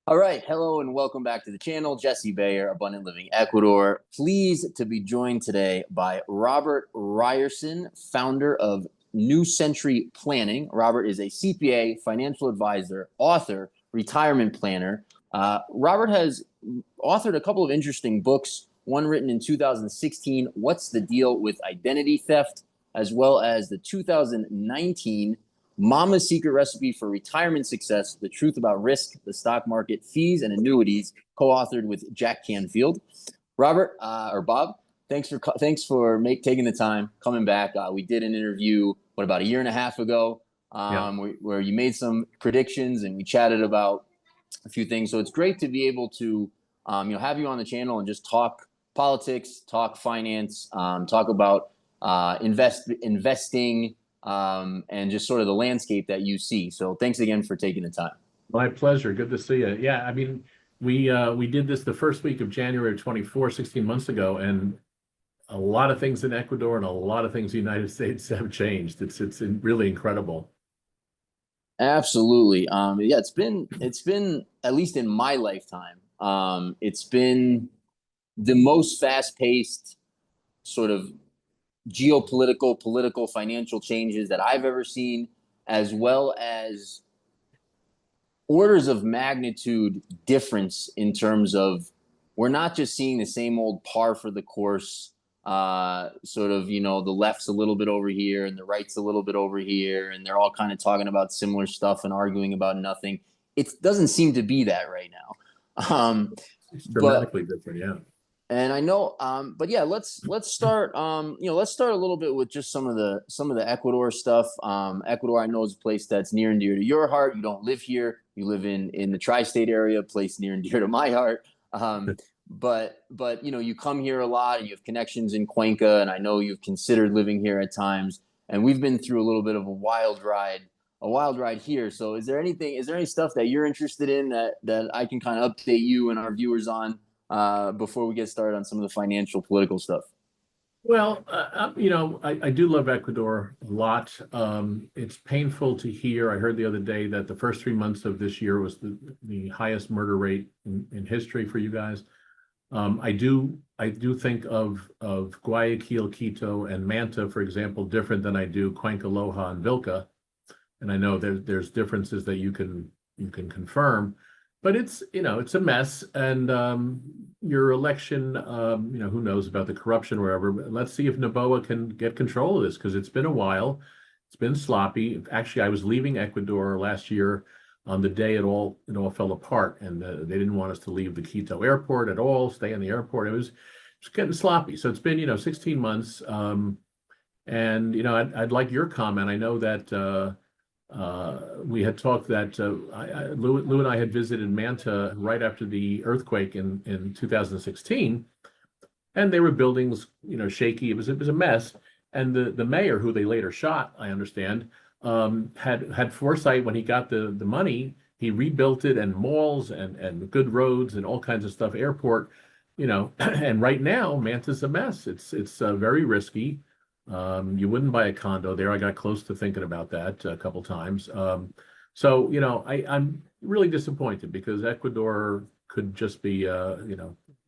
All right, hello and welcome back to the channel. Jesse Bayer, Abundant Living Ecuador. Pleased to be joined today by Robert Ryerson, founder of New Century Planning. Robert is a CPA, financial advisor, author, retirement planner. Robert has authored a couple of interesting books, one written in 2016, What's the Deal with Identity Theft, as well as the 2019 Mama's Secret Recipe for Retirement Success, The Truth About Risk, the Stock Market, Fees, and Annuities, co-authored with Jack Canfield. Robert, or Bob, thanks for taking the time, coming back. We did an interview, about a year and a half ago, Yeah. where you made some predictions and we chatted about a few things. So it's great to be able to, have you on the channel and just talk politics, talk finance, talk about investing, and just sort of the landscape that you see. So thanks again for taking the time. My pleasure. Good to see you. Yeah, I mean, we did this the first week of January 24, 16 months ago, and a lot of things in Ecuador and a lot of things in the United States have changed. It's really incredible. Absolutely. Yeah, it's been at least in my lifetime. It's been the most fast-paced sort of geopolitical, political, financial changes that I've ever seen, as well as orders of magnitude difference in terms of we're not just seeing the same old par for the course, sort of, the left's a little bit over here and the right's a little bit over here, and they're all kind of talking about similar stuff and arguing about nothing. It doesn't seem to be that right now. It's But dramatically different. Yeah. and I know, but yeah, let's start. Let's start a little bit with just some of the Ecuador stuff. Ecuador, I know, is a place that's near and dear to your heart. You don't live here; you live in the tri-state area, a place near and dear to my heart. But you come here a lot, and you have connections in Cuenca, and I know you've considered living here at times. And we've been through a little bit of a wild ride here. So, is there any stuff that you're interested in that I can kind of update you and our viewers on? Before we get started on some of the financial, political stuff. Well, I do love Ecuador a lot. It's painful to hear. I heard the other day that the first 3 months of this year was the highest murder rate in history for you guys. I do think of Guayaquil, Quito, and Manta, for example, different than I do Cuenca, Loja, and Vilca. And I know there's differences that you can confirm, but it's a mess. And your election, who knows about the corruption or whatever. But let's see if Noboa can get control of this, because it's been a while. It's been sloppy. Actually, I was leaving Ecuador last year on the day it all fell apart, and they didn't want us to leave the Quito airport at all, stay in the airport. It was getting sloppy. So it's been 16 months. And I'd like your comment. I know that we had talked that Lou and I had visited Manta right after the earthquake in 2016, and they were buildings, shaky. It was a mess. And the mayor, who they later shot, I understand, had foresight when he got the money. He rebuilt it, and malls and good roads and all kinds of stuff, airport, and right now Manta's a mess. It's very risky. You wouldn't buy a condo there. I got close to thinking about that a couple times. So I'm really disappointed, because Ecuador could just be,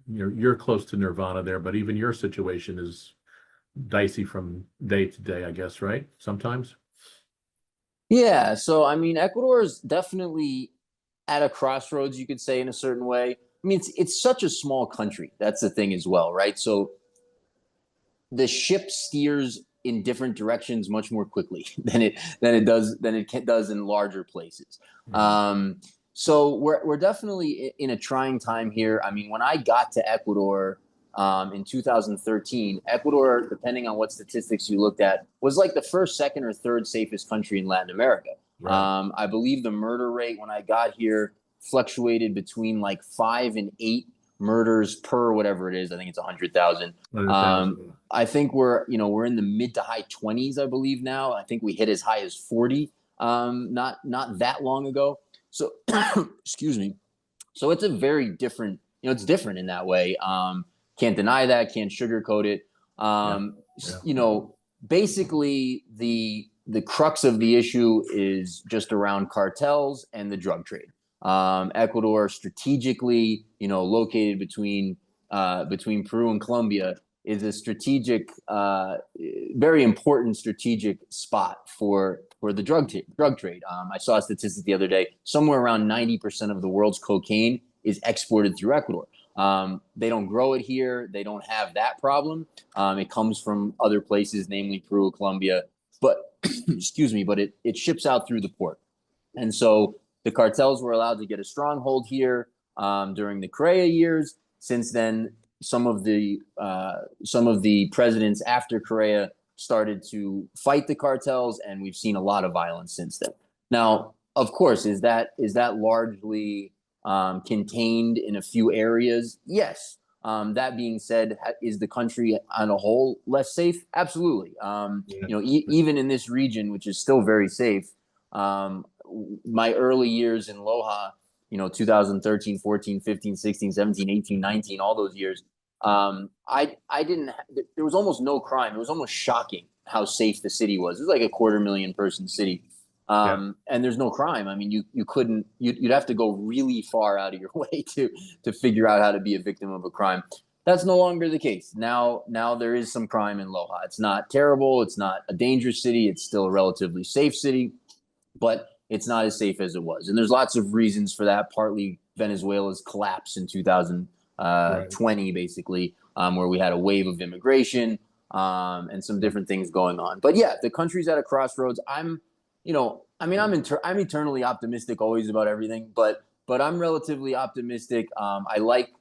you're close to nirvana there, but even your situation is dicey from day to day, I guess, right? Sometimes. Yeah, so I mean, Ecuador is definitely at a crossroads, you could say, in a certain way. I mean, it's such a small country. That's the thing as well, right? So the ship steers in different directions much more quickly than it does in larger places. Mhm. So we're definitely in a trying time here. I mean, when I got to Ecuador in 2013, Ecuador, depending on what statistics you looked at, was like the first, second, or third safest country in Latin America. Right. I believe the murder rate when I got here fluctuated between like 5 and 8 murders per whatever it is. I think it's 100,000. 100,000. I think we're in the mid to high 20s, I believe now. I think we hit as high as 40 not that long ago. So excuse me. So it's a very different, it's different in that way. Can't deny that, can't sugarcoat it. Yeah. Um, Yeah. Basically the crux of the issue is just around cartels and the drug trade. Ecuador, strategically, located between Peru and Colombia, is a strategic, very important strategic spot for the drug trade. I saw a statistic the other day. Somewhere around 90% of the world's cocaine is exported through Ecuador. They don't grow it here. They don't have that problem. It comes from other places, namely Peru, Colombia. But excuse me, but it ships out through the port. And so the cartels were allowed to get a stronghold here during the Correa years. Since then, some of the presidents after Correa started to fight the cartels, and we've seen a lot of violence since then. Now, of course, is that largely contained in a few areas? Yes. That being said, is the country on a whole less safe? Absolutely. Even in this region, which is still very safe, my early years in Loja, 2013, 14, 15, 16, 17, 18, 19, all those years, there was almost no crime. It was almost shocking how safe the city was. It was like a 250,000 person city. And there's no crime. I mean, you'd have to go really far out of your way to figure out how to be a victim of a crime. That's no longer the case. Now there is some crime in Loja. It's not terrible. It's not a dangerous city. It's still a relatively safe city, but it's not as safe as it was. And there's lots of reasons for that. Partly Venezuela's collapse in 2020, basically, where we had a wave of immigration and some different things going on. But yeah, the country's at a crossroads. I'm eternally optimistic always about everything, but I'm relatively optimistic. I like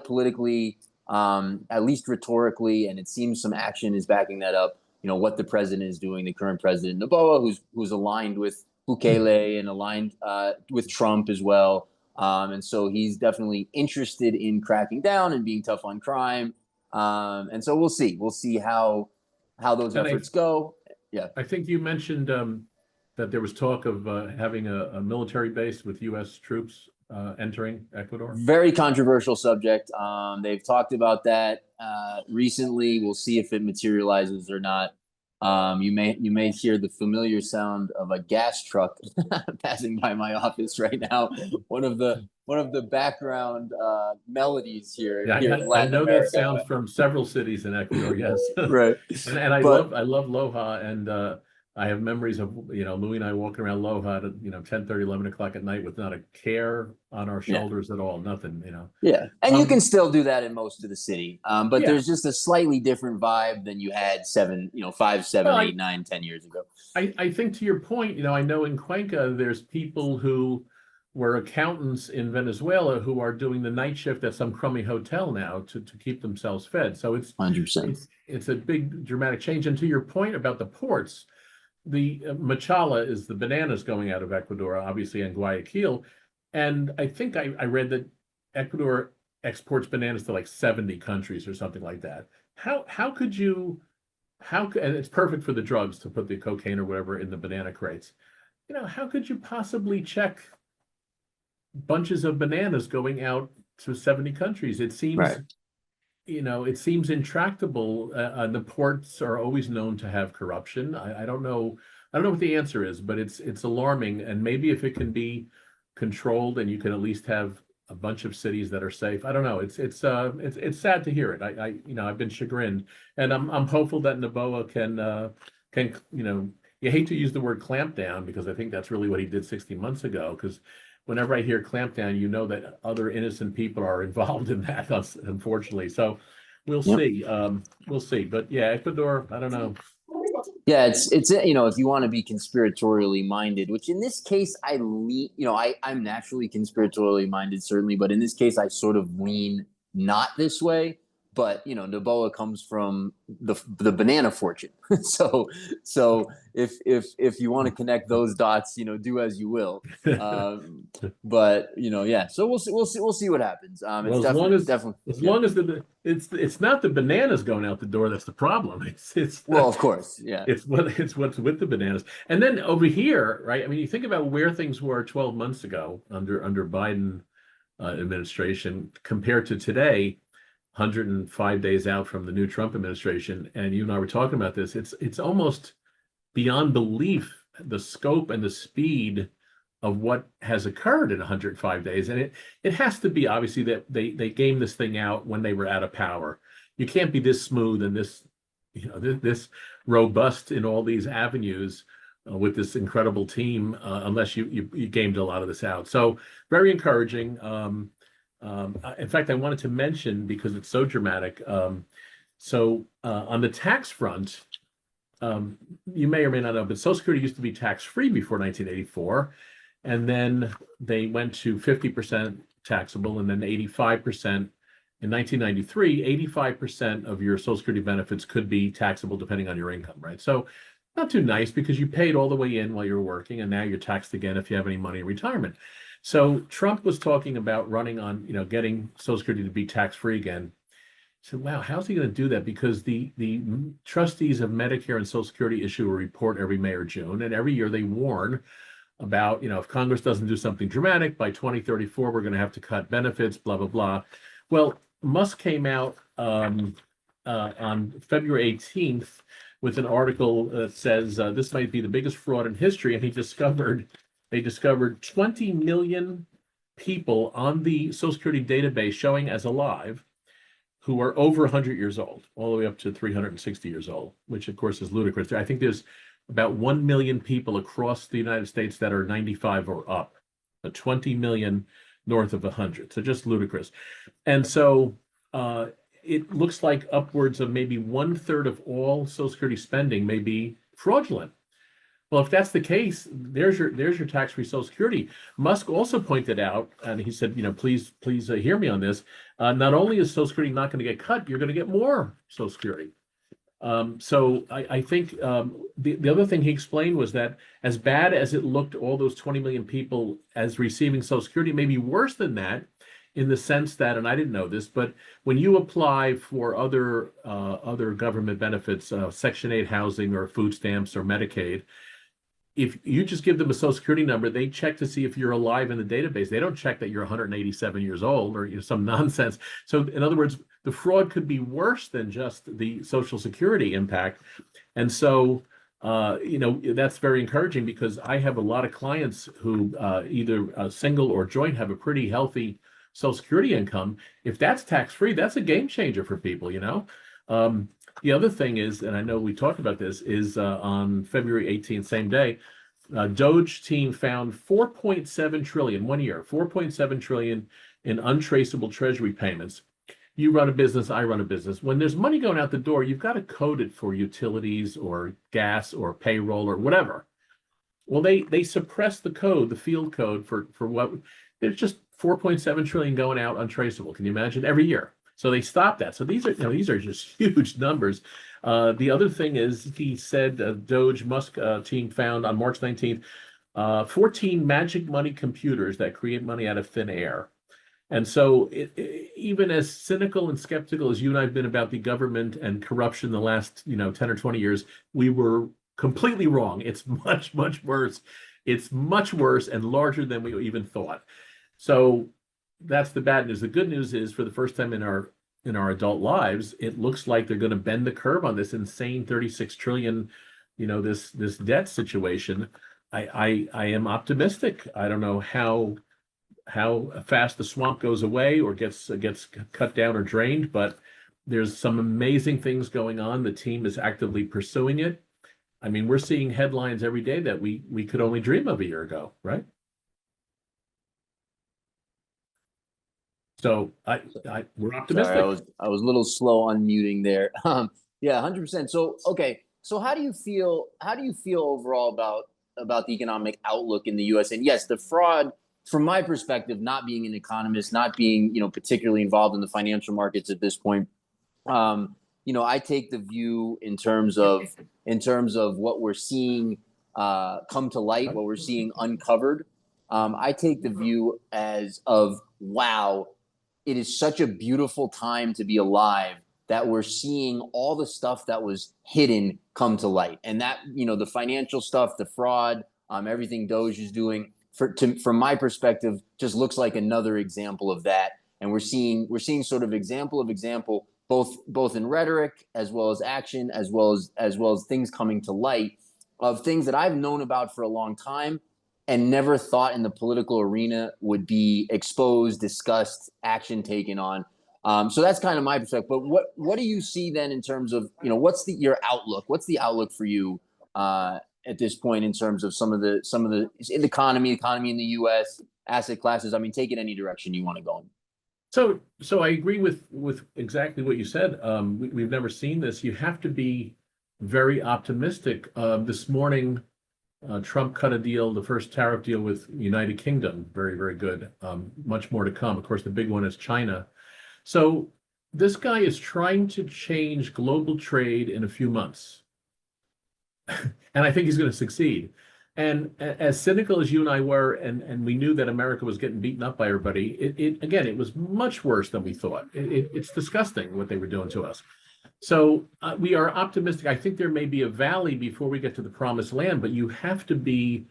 politically, at least rhetorically, and it seems some action is backing that up. What the president is doing, the current President Noboa, who's aligned with Bukele and aligned with Trump as well. And so he's definitely interested in cracking down and being tough on crime. And so we'll see how those efforts go. Yeah. I think you mentioned that there was talk of having a military base with U.S. troops entering Ecuador. Very controversial subject. They've talked about that recently. We'll see if it materializes or not. You may hear the familiar sound of a gas truck passing by my office right now. One of the background melodies here. Yeah, here in Latin I know America. that sound from several cities in Ecuador. Yes, right. And I love Loja, and I have memories of Louis and I walking around Loja at 10:30, 11 o'clock at night with not a care on our shoulders at all, nothing. Yeah, and you can still do that in most of the city, but there's just a slightly different vibe than you had 5, 7, 8, 9, 10 years ago. I think to your point, I know in Cuenca there's people who were accountants in Venezuela who are doing the night shift at some crummy hotel now to keep themselves fed. So it's 100%. It's a big dramatic change. And to your point about the ports, the machala is the bananas going out of Ecuador, obviously, and Guayaquil. And I think I read that Ecuador exports bananas to like 70 countries or something like that. How could you, and it's perfect for the drugs to put the cocaine or whatever in the banana crates. How could you possibly check bunches of bananas going out to 70 countries? It seems, right. It seems intractable. The ports are always known to have corruption. I don't know what the answer is, but it's alarming. And maybe if it can be controlled and you can at least have a bunch of cities that are safe. I don't know. It's sad to hear it. I've been chagrined, and I'm hopeful that Noboa can you hate to use the word clamp down because I think that's really what he did 60 months ago. Because whenever I hear clamp down, that other innocent people are involved in that, unfortunately. So we'll see. We'll see. But yeah, Ecuador, I don't know. Yeah, it's if you want to be conspiratorially minded, which in this case I'm naturally conspiratorially minded, certainly, but in this case I sort of lean not this way. But Noboa comes from the banana fortune, so if you want to connect those dots, do as you will. But yeah. So we'll see what happens. It's as long as it's not the bananas going out the door that's the problem. It's well, of course, yeah. It's what's with the bananas. And then over here, right? I mean, you think about where things were 12 months ago under Biden administration compared to today. 105 days out from the new Trump administration, and you and I were talking about this. It's almost beyond belief the scope and the speed of what has occurred in 105 days. And it has to be obviously that they gamed this thing out when they were out of power. You can't be this smooth and this, this robust in all these avenues with this incredible team unless you gamed a lot of this out. So very encouraging. In fact, I wanted to mention, because it's so dramatic, so on the tax front, you may or may not know, but Social Security used to be tax-free before 1984. And then they went to 50% taxable, and then 85% in 1993. 85% of your Social Security benefits could be taxable depending on your income, right? So not too nice, because you paid all the way in while you were working, and now you're taxed again if you have any money in retirement. So Trump was talking about running on, getting Social Security to be tax-free again. So, wow, how's he going to do that? Because the trustees of Medicare and Social Security issue a report every May or June, and every year they warn about, if Congress doesn't do something dramatic, by 2034, we're going to have to cut benefits, blah, blah, blah. Well, Musk came out on February 18th with an article that says this might be the biggest fraud in history, and they discovered 20 million people on the Social Security database showing as alive who are over 100 years old, all the way up to 360 years old, which of course is ludicrous. I think there's about 1 million people across the United States that are 95 or up, 20 million north of 100. So just ludicrous. And so it looks like upwards of maybe 1/3 of all Social Security spending may be fraudulent. Well, if that's the case, there's your tax-free Social Security. Musk also pointed out, and he said, please hear me on this. Not only is Social Security not going to get cut, you're going to get more Social Security. So I think the other thing he explained was that as bad as it looked, all those 20 million people as receiving Social Security, may be worse than that, in the sense that, and I didn't know this, but when you apply for other government benefits, Section 8 housing or food stamps or Medicaid, if you just give them a Social Security number, they check to see if you're alive in the database. They don't check that you're 187 years old or some nonsense. So in other words, the fraud could be worse than just the Social Security impact. And so, that's very encouraging, because I have a lot of clients who either single or joint have a pretty healthy Social Security income. If that's tax-free, that's a game changer for people, The other thing is, and I know we talked about this, is on February 18th, same day, Doge team found 4.7 trillion, 1 year, 4.7 trillion in untraceable treasury payments. You run a business, I run a business. When there's money going out the door, you've got to code it for utilities or gas or payroll or whatever. Well, they suppressed the code, the field code for what, there's just 4.7 trillion going out untraceable. Can you imagine? Every year. So they stopped that. So these are just huge numbers. The other thing is, he said Doge Musk team found on March 19th 14 magic money computers that create money out of thin air. And so even as cynical and skeptical as you and I have been about the government and corruption the last 10 or 20 years, we were completely wrong. It's much, much worse. It's much worse and larger than we even thought. So that's the bad news. The good news is, for the first time in our adult lives, it looks like they're going to bend the curve on this insane 36 trillion, this debt situation. I am optimistic. I don't know how fast the swamp goes away or gets cut down or drained, but there's some amazing things going on. The team is actively pursuing it. I mean, we're seeing headlines every day that we could only dream of a year ago, right? So we're optimistic. Sorry, I was a little slow unmuting there. Yeah, 100%. So okay, so how do you feel overall about the economic outlook in the U.S.? And yes, the fraud, from my perspective, not being an economist, not being particularly involved in the financial markets at this point, I take the view in terms of what we're seeing come to light, what we're seeing uncovered. I take the view of wow. It is such a beautiful time to be alive, that we're seeing all the stuff that was hidden come to light. And that, the financial stuff, the fraud, everything Doge is doing, from my perspective, just looks like another example of that. And we're seeing sort of example, both in rhetoric as well as action, as well as things coming to light, of things that I've known about for a long time, and never thought in the political arena would be exposed, discussed, action taken on. So that's kind of my perspective. But what do you see then in terms of, what's your outlook? What's the outlook for you at this point in terms of some of the economy in the U.S. asset classes? I mean, take it any direction you want to go in. So I agree with exactly what you said. We've never seen this. You have to be very optimistic. This morning, Trump cut a deal, the first tariff deal with United Kingdom. Very, very good. Much more to come. Of course, the big one is China. So this guy is trying to change global trade in a few months. And I think he's going to succeed. And as cynical as you and I were, and we knew that America was getting beaten up by everybody, it was much worse than we thought. It's disgusting what they were doing to us. So we are optimistic. I think there may be a valley before we get to the promised land, but you have to be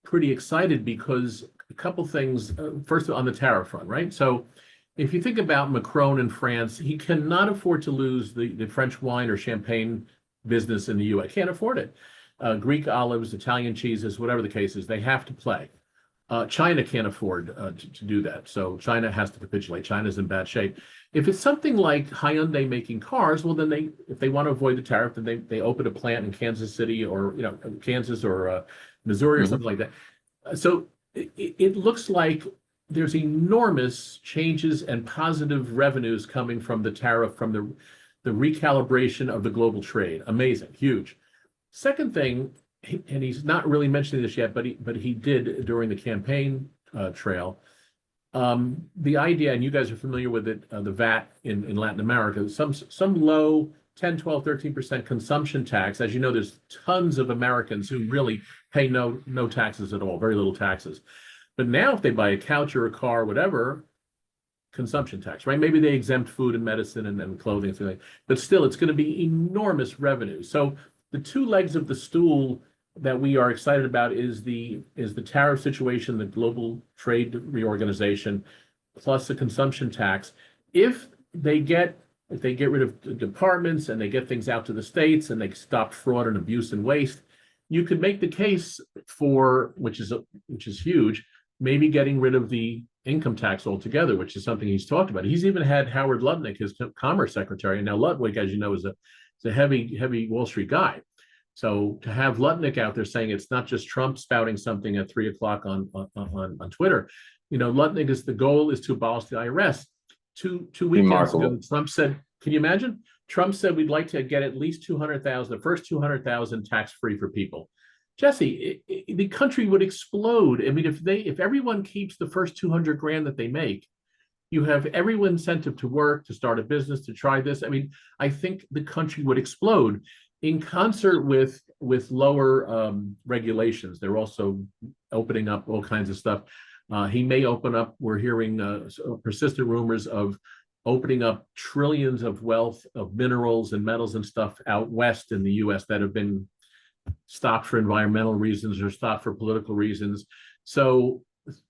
pretty excited because a couple things. First, on the tariff front, right? So if you think about Macron in France, he cannot afford to lose the French wine or champagne business in the U.S. Can't afford it. Greek olives, Italian cheeses, whatever the case is, they have to play. China can't afford to do that. So China has to capitulate. China's in bad shape. If it's something like Hyundai making cars, well, then if they want to avoid the tariff, then they open a plant in Kansas City or Kansas or Missouri or something like that. So it looks like there's enormous changes and positive revenues coming from the tariff, from the recalibration of the global trade. Amazing, huge. Second thing, and he's not really mentioning this yet, but he did during the campaign trail. The idea, and you guys are familiar with it, the VAT in Latin America, some low 10, 12, 13% consumption tax. As you know, there's tons of Americans who really pay no taxes at all, very little taxes. But now if they buy a couch or a car, whatever, consumption tax, right? Maybe they exempt food and medicine and clothing, and like that. But still, it's going to be enormous revenue. So the two legs of the stool that we are excited about is the tariff situation, the global trade reorganization, plus the consumption tax. If they get rid of the departments and they get things out to the states and they stop fraud and abuse and waste, you could make the case for, which is huge, maybe getting rid of the income tax altogether, which is something he's talked about. He's even had Howard Lutnick, his commerce secretary. And now Lutnick, as you know, is a heavy Wall Street guy. So to have Lutnick out there saying it's not just Trump spouting something at 3 o'clock on Twitter, Lutnick the goal is to abolish the IRS. Two weekends ago, Trump said, can you imagine? Trump said we'd like to get at least 200,000, the first 200,000 tax-free for people. Jesse, the country would explode. I mean, if everyone keeps the first 200 grand that they make, you have every incentive to work, to start a business, to try this. I mean, I think the country would explode in concert with lower regulations. They're also opening up all kinds of stuff. He may open up, we're hearing persistent rumors of opening up trillions of wealth of minerals and metals and stuff out west in the US that have been stopped for environmental reasons or stopped for political reasons. So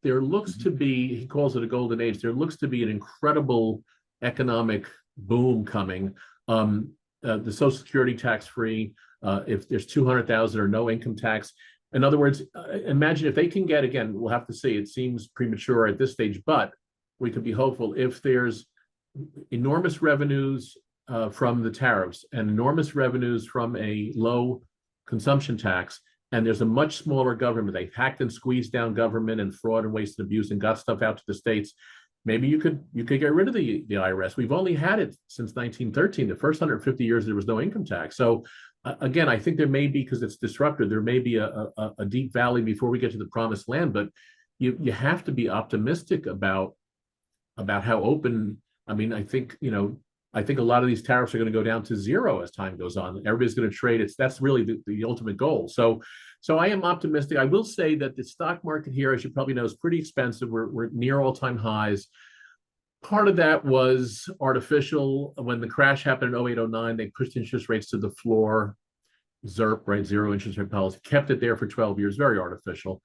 there looks to be, he calls it a golden age, there looks to be an incredible economic boom coming. The Social Security tax-free, if there's 200,000 or no income tax. In other words, imagine if they can get, again, we'll have to see, it seems premature at this stage, but we could be hopeful if there's enormous revenues from the tariffs and enormous revenues from a low consumption tax, and there's a much smaller government. They've hacked and squeezed down government and fraud and waste and abuse and got stuff out to the states. Maybe you could get rid of the IRS. We've only had it since 1913. The first 150 years there was no income tax. So again, I think there may be, because it's disrupted, there may be a deep valley before we get to the promised land. But you have to be optimistic about how open. I mean, I think a lot of these tariffs are going to go down to zero as time goes on. Everybody's going to trade. That's really the ultimate goal. So I am optimistic. I will say that the stock market here, as you probably know, is pretty expensive. We're near all-time highs. Part of that was artificial. When the crash happened in 08, 09, they pushed interest rates to the floor. ZIRP, right, zero interest rate policy, kept it there for 12 years, very artificial.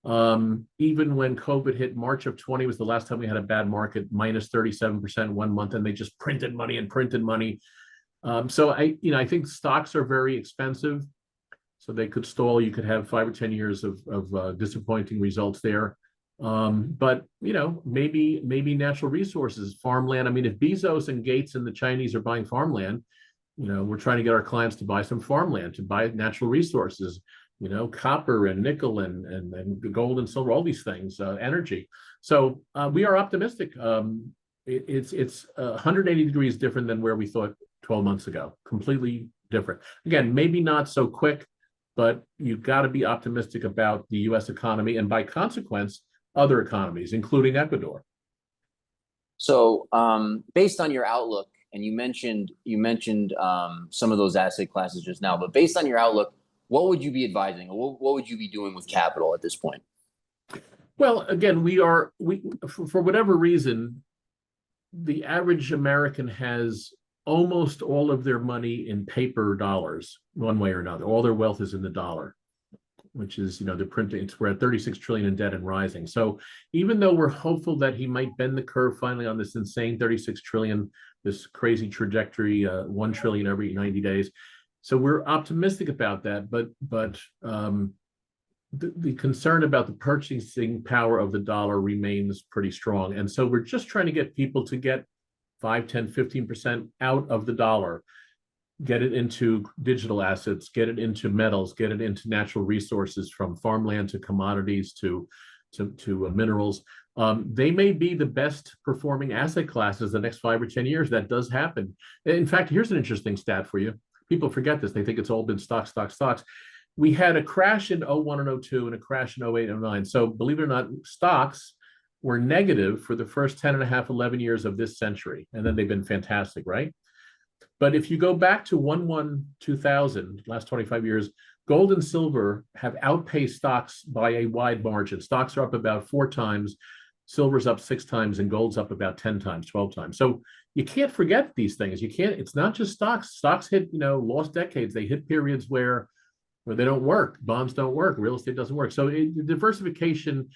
Even when COVID hit, March of 20 was the last time we had a bad market, minus 37% 1 month, and they just printed money and printed money. So I think stocks are very expensive. So they could stall. You could have 5 or 10 years of disappointing results there. But maybe natural resources, farmland. I mean, if Bezos and Gates and the Chinese are buying farmland, we're trying to get our clients to buy some farmland, to buy natural resources, copper and nickel and gold and silver, all these things, energy. So we are optimistic. It's 180 degrees different than where we thought 12 months ago. Completely different. Again, maybe not so quick, but you've got to be optimistic about the U.S. economy and by consequence, other economies, including Ecuador. So, based on your outlook, and you mentioned some of those asset classes just now, but based on your outlook, what would you be advising, or what would you be doing with capital at this point? Well, again, for whatever reason, the average American has almost all of their money in paper dollars, one way or another. All their wealth is in the dollar, which is, they're printing. We're at 36 trillion in debt and rising. So even though we're hopeful that he might bend the curve finally on this insane 36 trillion, this crazy trajectory, 1 trillion every 90 days. So we're optimistic about that, but the concern about the purchasing power of the dollar remains pretty strong. And so we're just trying to get people to get 5, 10, 15% out of the dollar, get it into digital assets, get it into metals, get it into natural resources, from farmland to commodities to minerals. They may be the best performing asset classes the next 5 or 10 years. That does happen. In fact, here's an interesting stat for you. People forget this. They think it's all been stocks. We had a crash in 01 and 02 and a crash in 08 and 09. So believe it or not, stocks were negative for the first 10 and a half, 11 years of this century. And then they've been fantastic, right? But if you go back to 1/1/2000, last 25 years, gold and silver have outpaced stocks by a wide margin. Stocks are up about 4 times, silver's up 6 times, and gold's up about 10 times, 12 times. So you can't forget these things. It's not just stocks. Stocks hit, lost decades. They hit periods where they don't work. Bonds don't work. Real estate doesn't work. So diversification,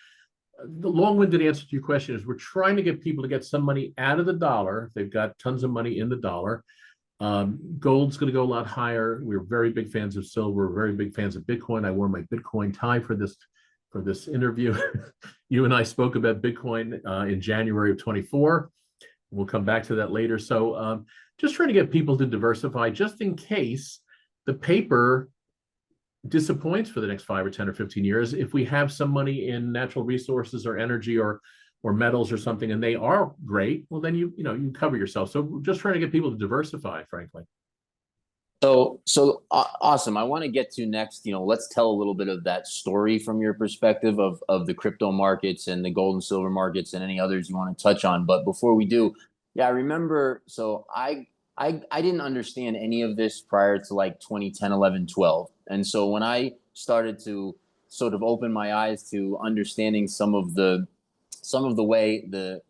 the long-winded answer to your question is we're trying to get people to get some money out of the dollar. They've got tons of money in the dollar. Gold's going to go a lot higher. We're very big fans of silver. We're very big fans of Bitcoin. I wore my Bitcoin tie for this interview. You and I spoke about Bitcoin in January of 24. We'll come back to that later. So just trying to get people to diversify just in case the paper disappoints for the next 5 or 10 or 15 years. If we have some money in natural resources or energy or metals or something, and they are great, well, then you cover yourself. So we're just trying to get people to diversify, frankly. So awesome. I want to get to next, let's tell a little bit of that story from your perspective of the crypto markets and the gold and silver markets and any others you want to touch on. But before we do, I remember, so I didn't understand any of this prior to like 2010, 11, 12. And so when I started to sort of open my eyes to understanding some of the way the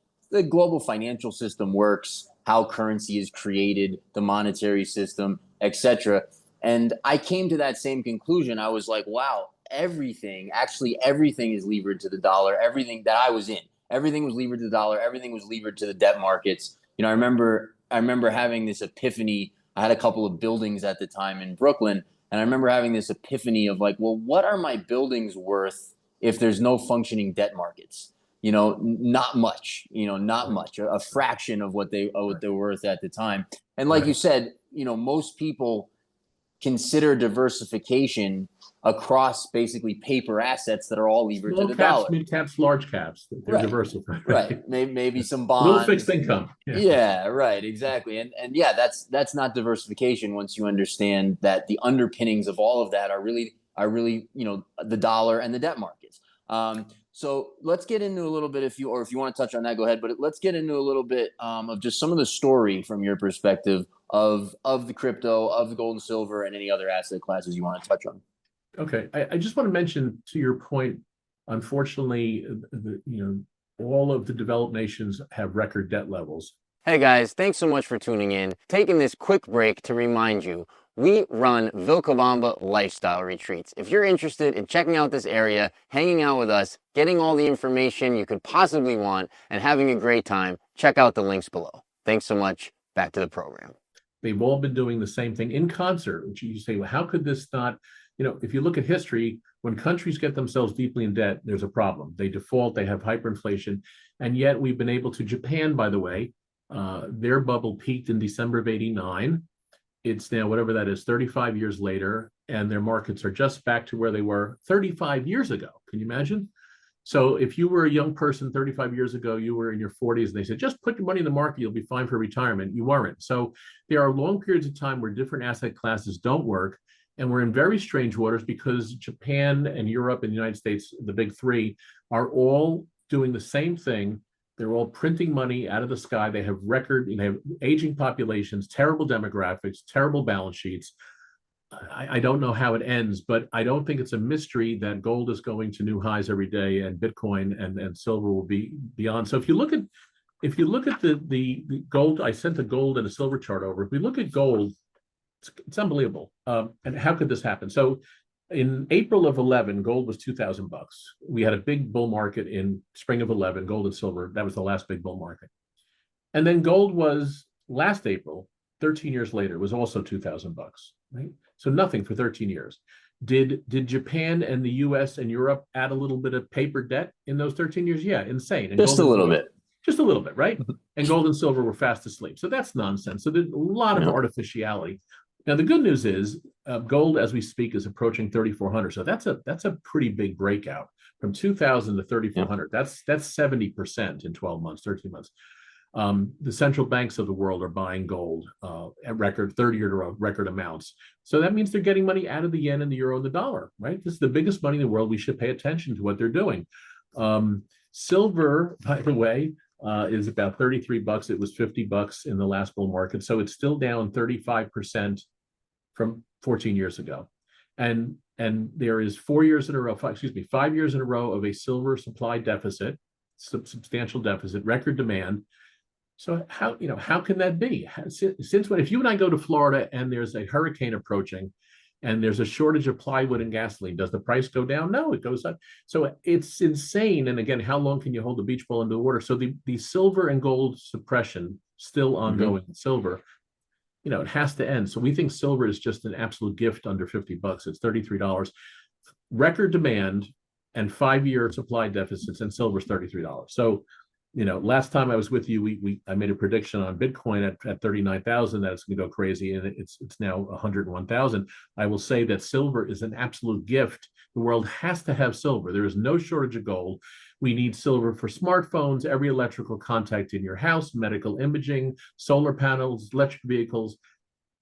global financial system works, how currency is created, the monetary system, etc. And I came to that same conclusion. I was like, wow, everything is levered to the dollar. Everything that I was in, everything was levered to the dollar. Everything was levered to the debt markets. I remember having this epiphany. I had a couple of buildings at the time in Brooklyn, and I remember having this epiphany of like, well, what are my buildings worth if there's no functioning debt markets? Not much, a fraction of what they're worth at the time. And like you said, most people consider diversification across basically paper assets that are all levered to the dollar. Mid caps, large caps, they're diversified. Right. Maybe some bonds. Little fixed income. Yeah, right, exactly. And yeah, that's not diversification once you understand that the underpinnings of all of that are really, the dollar and the debt markets. So let's get into a little bit, if you want to touch on that, go ahead. But let's get into a little bit of just some of the story from your perspective of the crypto, of the gold and silver, and any other asset classes you want to touch on. Okay, I just want to mention, to your point, unfortunately, all of the developed nations have record debt levels. Hey guys, thanks so much for tuning in. Taking this quick break to remind you, we run Vilcabamba lifestyle retreats. If you're interested in checking out this area, hanging out with us, getting all the information you could possibly want, and having a great time, check out the links below. Thanks so much. Back to the program. They've all been doing the same thing in concert, which you say, well, how could this not? if you look at history, when countries get themselves deeply in debt, there's a problem. They default, they have hyperinflation, and yet we've been able to. Japan, by the way, their bubble peaked in December of '89. It's now whatever that is, 35 years later, and their markets are just back to where they were 35 years ago. Can you imagine? So if you were a young person 35 years ago, you were in your 40s, and they said, just put your money in the market, you'll be fine for retirement. You weren't. So there are long periods of time where different asset classes don't work. And we're in very strange waters because Japan and Europe and the United States, the big three, are all doing the same thing. They're all printing money out of the sky. They have they have aging populations, terrible demographics, terrible balance sheets. I don't know how it ends, but I don't think it's a mystery that gold is going to new highs every day, and Bitcoin and silver will be beyond. So if you look at the gold, I sent a gold and a silver chart over. If we look at gold, it's unbelievable. And how could this happen? So in April of 11, gold was $2,000. We had a big bull market in spring of 11, gold and silver. That was the last big bull market. And then gold was last April, 13 years later, was also $2,000, right? So nothing for 13 years. Did Japan and the US and Europe add a little bit of paper debt in those 13 years? Yeah, insane. And Just a little bit. Just a little bit, right? And gold and silver were fast asleep. So that's nonsense. So there's a lot of artificiality. Now, the good news is gold, as we speak, is approaching 3,400. So that's a pretty big breakout from 2,000 to 3,400. That's 70% in 12 months, 13 months. The central banks of the world are buying gold at record 30-year record amounts. So that means they're getting money out of the yen and the euro and the dollar, right? This is the biggest money in the world. We should pay attention to what they're doing. Silver, by the way, is about $33. It was $50 in the last bull market. So it's still down 35% from 14 years ago. And there is 5 years in a row of a silver supply deficit, substantial deficit, record demand. So how can that be? Since when? If you and I go to Florida and there's a hurricane approaching and there's a shortage of plywood and gasoline, does the price go down? No, it goes up. So it's insane. And again, how long can you hold the beach ball under the water? So the silver and gold suppression still ongoing. Silver, it has to end. So we think silver is just an absolute gift under $50. It's $33. Record demand and 5-year supply deficits, and silver's $33. So last time I was with you, I made a prediction on Bitcoin at 39,000 that it's going to go crazy, and it's now 101,000. I will say that silver is an absolute gift. The world has to have silver. There is no shortage of gold. We need silver for smartphones, every electrical contact in your house, medical imaging, solar panels, electric vehicles,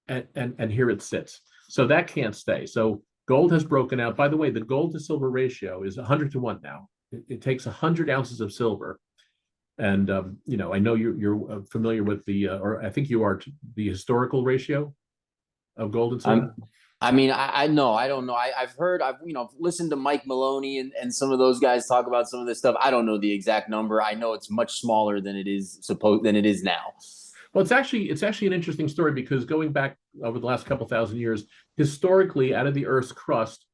and here it sits. So that can't stay. So gold has broken out. By the way, the gold to silver ratio is 100 to 1 now. It takes 100 ounces of silver. And I know you're familiar with or I think you are, the historical ratio of gold and silver. I know. I don't know. I've listened to Mike Maloney and some of those guys talk about some of this stuff. I don't know the exact number. I know it's much smaller than it is now. Well, it's actually an interesting story, because going back over the last couple thousand years, historically, out of the Earth's crust,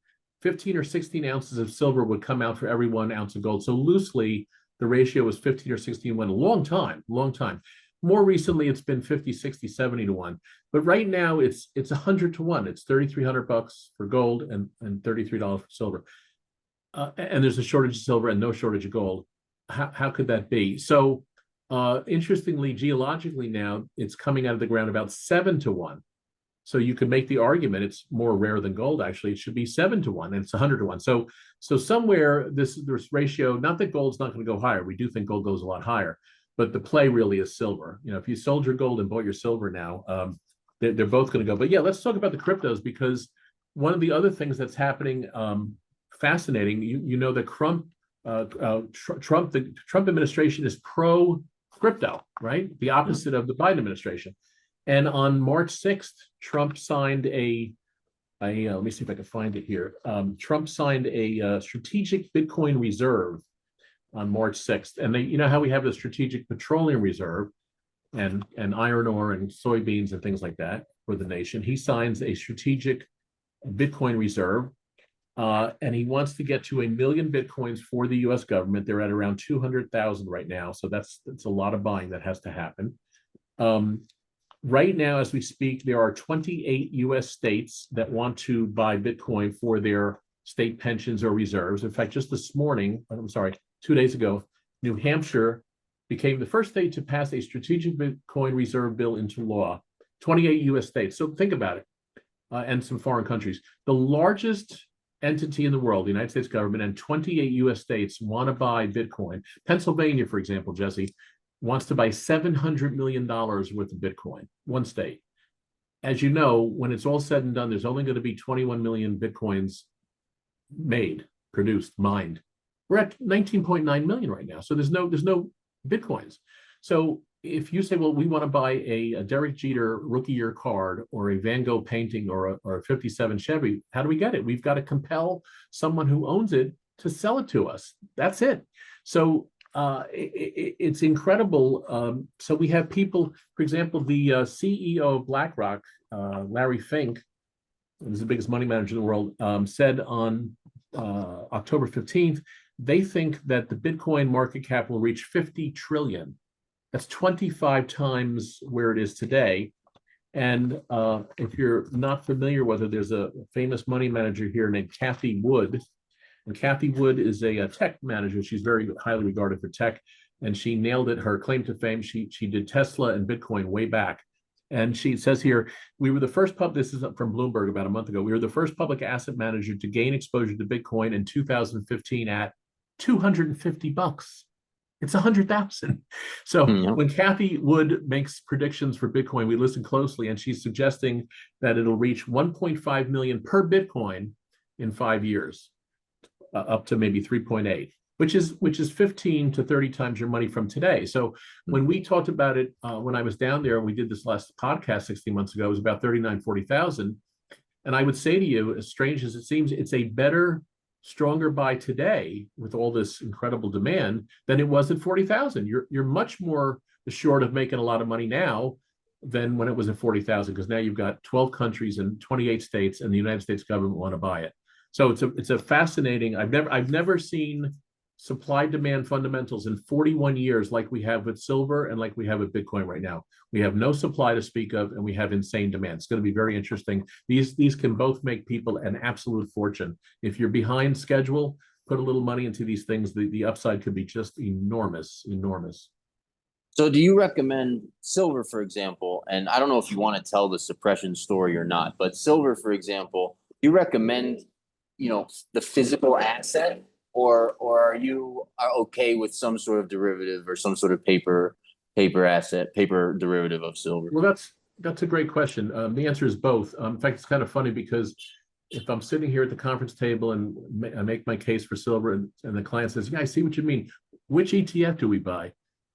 15 or 16 ounces of silver would come out for every 1 ounce of gold. So loosely, the ratio was 15 or 16 1, a long time. More recently, it's been 50, 60, 70 to 1. But right now, it's 100 to 1. It's $3,300 for gold and $33 for silver. And there's a shortage of silver and no shortage of gold. How could that be? So interestingly, geologically now, it's coming out of the ground about 7 to 1. So you could make the argument it's more rare than gold. Actually, it should be 7 to 1, and it's 100 to 1. So somewhere this ratio, not that gold's not going to go higher. We do think gold goes a lot higher, but the play really is silver. If you sold your gold and bought your silver now, they're both going to go. But yeah, let's talk about the cryptos, because one of the other things that's happening, fascinating. The Trump administration is pro crypto, right? The opposite of the Biden administration. And on March 6th, Trump signed let me see if I can find it here. Trump signed a strategic Bitcoin reserve on March 6th. And how we have the strategic petroleum reserve and iron ore and soybeans and things like that for the nation. He signs a strategic Bitcoin reserve, and he wants to get to 1 million Bitcoins for the US government. They're at around 200,000 right now. So that's a lot of buying that has to happen. Right now, as we speak, there are 28 US states that want to buy Bitcoin for their state pensions or reserves. In fact, just this morning, I'm sorry, 2 days ago, New Hampshire became the first state to pass a strategic Bitcoin reserve bill into law. 28 US states. So think about it, and some foreign countries. The largest entity in the world, the United States government, and 28 US states want to buy Bitcoin. Pennsylvania, for example, Jesse, wants to buy $700 million worth of Bitcoin, one state. As you know, when it's all said and done, there's only going to be 21 million Bitcoins made, produced, mined. We're at 19.9 million right now. So there's no Bitcoins. So if you say, well, we want to buy a Derek Jeter rookie year card or a Van Gogh painting or a 57 Chevy, how do we get it? We've got to compel someone who owns it to sell it to us. That's it. So it's incredible. So we have people, for example, the CEO of BlackRock, Larry Fink, who's the biggest money manager in the world, said on October 15th, they think that the Bitcoin market cap will reach 50 trillion. That's 25 times where it is today. And if you're not familiar with it, there's a famous money manager here named Cathie Wood. And Cathie Wood is a tech manager. She's very highly regarded for tech, and she nailed it. Her claim to fame, she did Tesla and Bitcoin way back. And she says here, we were the first this is from Bloomberg about a month ago, we were the first public asset manager to gain exposure to Bitcoin in 2015 at $250. It's 100,000. So when Cathie Wood makes predictions for Bitcoin, we listen closely, and she's suggesting that it'll reach 1.5 million per Bitcoin in 5 years, up to maybe 3.8, which is 15 to 30 times your money from today. So when we talked about it, when I was down there, and we did this last podcast 16 months ago, it was about 39, 40,000. And I would say to you, as strange as it seems, it's a better, stronger buy today with all this incredible demand than it was at 40,000. You're much more assured of making a lot of money now than when it was at 40,000, because now you've got 12 countries and 28 states, and the United States government want to buy it. So it's a fascinating. I've never seen supply demand fundamentals in 41 years like we have with silver and like we have with Bitcoin right now. We have no supply to speak of, and we have insane demand. It's going to be very interesting. These can both make people an absolute fortune. If you're behind schedule, put a little money into these things. The upside could be just enormous, enormous. So do you recommend silver, for example? And I don't know if you want to tell the suppression story or not, but silver, for example, you recommend, the physical asset, or are you okay with some sort of derivative or some sort of paper derivative of silver? Well, that's a great question. The answer is both. In fact, it's kind of funny because if I'm sitting here at the conference table and I make my case for silver, and the client says, "Yeah, I see what you mean. Which ETF do we buy?"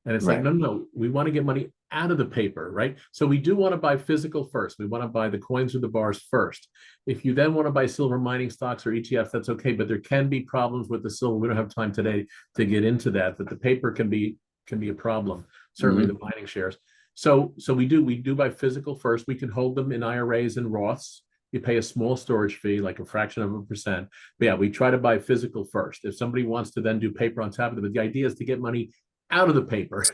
And it's like, no, we want to get money out of the paper, right? So we do want to buy physical first. We want to buy the coins or the bars first. If you then want to buy silver mining stocks or ETFs, that's okay. But there can be problems with the silver. We don't have time today to get into that, but the paper can be a problem. Certainly the mining shares. So we do buy physical first. We can hold them in IRAs and Roths. You pay a small storage fee, like a fraction of a percent. But yeah, we try to buy physical first. If somebody wants to then do paper on top of it, but the idea is to get money out of the paper.